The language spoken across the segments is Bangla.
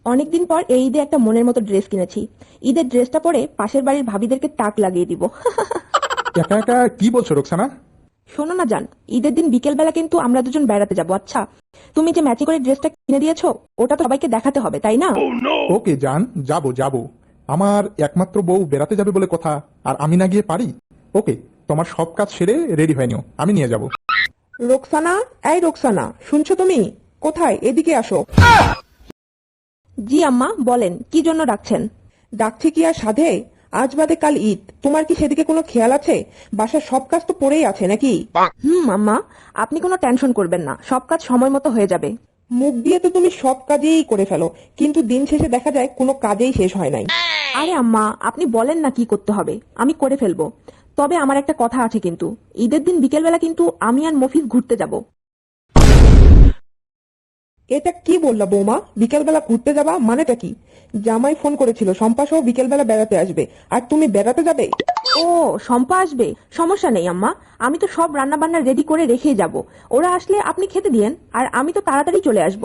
অনেকদিন পর এই ঈদে একটা মনের মতো ড্রেস কিনেছি। ঈদের ড্রেসটা পরে পাশের বাড়ির ভাবিদেরকে তাক লাগিয়ে দিব। একা একা কি বলছো রোকসানা? শোনো না জান, ঈদের দিন বিকেল বেলা কিন্তু আমরা দুজন বেড়াতে যাবো। আচ্ছা, তুমি যে ম্যাচিং করে ড্রেসটা কিনে দিয়েছো ওটা তো সবাইকে দেখাতে হবে, তাই না? ওকে জান, যাবো যাবো। আমার একমাত্র বউ বেড়াতে যাবে বলে কথা, আর আমি না গিয়ে পারি? ওকে, তোমার সব কাজ সেরে রেডি হয়ে নিও, আমি নিয়ে যাব। রোকসানা, এই রোকসানা, শুনছো তুমি? কোথায়? এদিকে আসো। জি আম্মা, বলেন কি জন্য ডাকছেন? ডাকছি কি আর সাধে? আজ বাদে কাল ঈদ, তোমার কি সেদিকে কোনো খেয়াল আছে? বাসার সব কাজ তো পড়েই আছে নাকি? আম্মা, আপনি কোনো টেনশন করবেন না, সব কাজ সময় মতো হয়ে যাবে। মুখ দিয়ে তো তুমি সব কাজেই করে ফেলো, কিন্তু দিন শেষে দেখা যায় কোনো কাজেই শেষ হয় নাই। আরে আম্মা, আপনি বলেন না কি করতে হবে, আমি করে ফেলবো। তবে আমার একটা কথা আছে, কিন্তু ঈদের দিন বিকেলবেলা কিন্তু আমি আর মফিজ ঘুরতে যাব। এটা কি বললা বৌমা? বিকেলবেলা ঘুরতে যাবা মানেটা কি? জামাই ফোন করেছিল শম্পা সহ বিকেলবেলা বেড়াতে আসবে, আর তুমি বেড়াতে যাবে? ও, শম্পা আসবে? সমস্যা নেই আম্মা, আমি তো সব রান্না বান্না রেডি করে রেখেই যাব। ওরা আসলে আপনি খেতে দিয়েন, আর আমি তো তাড়াতাড়ি চলে আসব।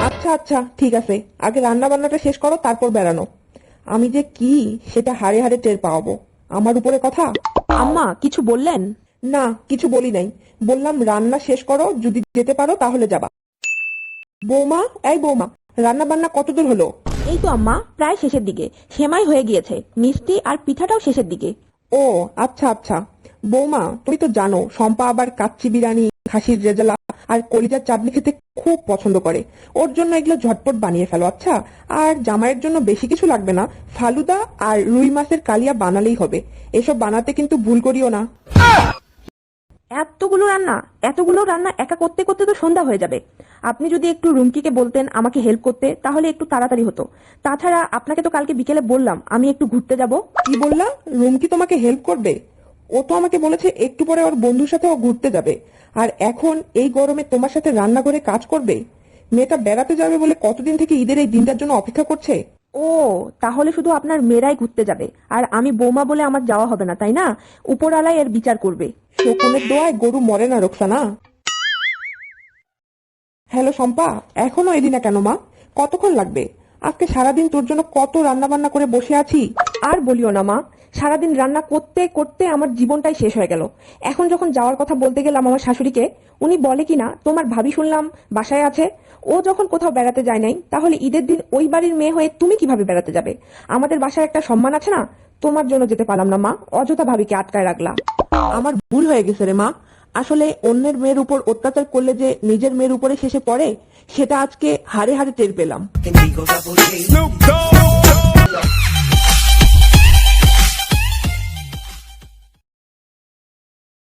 আচ্ছা আচ্ছা, ঠিক আছে, আগে রান্না বান্নাটা শেষ করো, তারপর বেড়ানো। আমি যে কি সেটা হাড়ে হাড়ে টের পাওয়াবো। আমার উপরে কথা? আম্মা, কিছু বললেন? না, কিছু বলি নাই। বললাম রান্না শেষ করো, যদি যেতে পারো তাহলে যাবা। বৌমা, এই বৌমা, রান্না বান্না কতদূর হলো? এই তো আম্মা, প্রায় শেষের দিকে। সেমাই হয়ে গিয়েছে, মিষ্টি আর পিঠাটাও শেষের দিকে। ও আচ্ছা আচ্ছা। বৌমা, তুমি তো জানো শম্পা আবার কাচ্চি বিরিয়ানি, খাসির রেজালা আর কলিজার চাটনি খেতে খুব পছন্দ করে। ওর জন্য এগুলো ঝটপট বানিয়ে ফেলো, আচ্ছা? আর জামাইয়ের জন্য বেশি কিছু লাগবে না, ফালুদা আর রুই মাছের কালিয়া বানালেই হবে। এসব বানাতে কিন্তু ভুল করিও না। এতগুলো রান্না একা করতে করতে তো সন্ধ্যা হয়ে যাবে। আপনি যদি একটু রুমকিকে বলতেন আমাকে হেল্প করতে, তাহলে একটু তাড়াতাড়ি হতো। তাছাড়া আপনাকে তো কালকে বিকেলে বললাম আমি একটু ঘুরতে যাব। কি বললা? রুমকি তোমাকে হেল্প করবে? ও তো আমাকে বলেছে একটু পরে ওর বন্ধুর সাথে ও ঘুরতে যাবে, আর এখন এই গরমে তোমার সাথে রান্নাঘরে কাজ করবে? মেয়েটা বেড়াতে যাবে বলে কতদিন থেকে ঈদের এই দিনটার জন্য অপেক্ষা করছে। ও, তাহলে শুধু আপনার মেয়েরাই ঘুরতে যাবে, আর আমি বৌমা বলে আমার যাওয়া হবে না, তাই না? উপরওয়ালাই এর বিচার করবে। শকুনের দোয়ায় গরু মরে না রোকসানা। হ্যালো শম্পা, এখনো এলি না কেন মা? কতক্ষণ লাগবে? আজকে সারাদিন তোর জন্য কত রান্না বান্না করে বসে আছি। আর বলিও না মা, সারাদিন রান্না করতে করতে আমার জীবনটাই শেষ হয়ে গেল। এখন যখন যাওয়ার কথা বলতে গেলাম আমার শাশুড়িকে, উনি বলে কিনা তোমার ভাবি শুনলাম বাসায় আছে। ও যখন কোথাও বেড়াতে যায় নাই, তাহলে ঈদের দিন ওই বাড়ির মেয়ে হয়ে তুমি কিভাবে বেড়াতে যাবে? আমাদের বাসায় একটা সম্মান আছে না? তোমার জন্য যেতে পারলাম না মা, অযথা ভাবিকে আটকায় রাখলাম। আমার ভুল হয়ে গেছে রে মা। আসলে অন্যের মেয়ের উপর অত্যাচার করলে যে নিজের মেয়ের উপরে শেষে পড়ে, সেটা আজকে হাড়ে হাড়ে টের পেলাম। Snoop Dogg.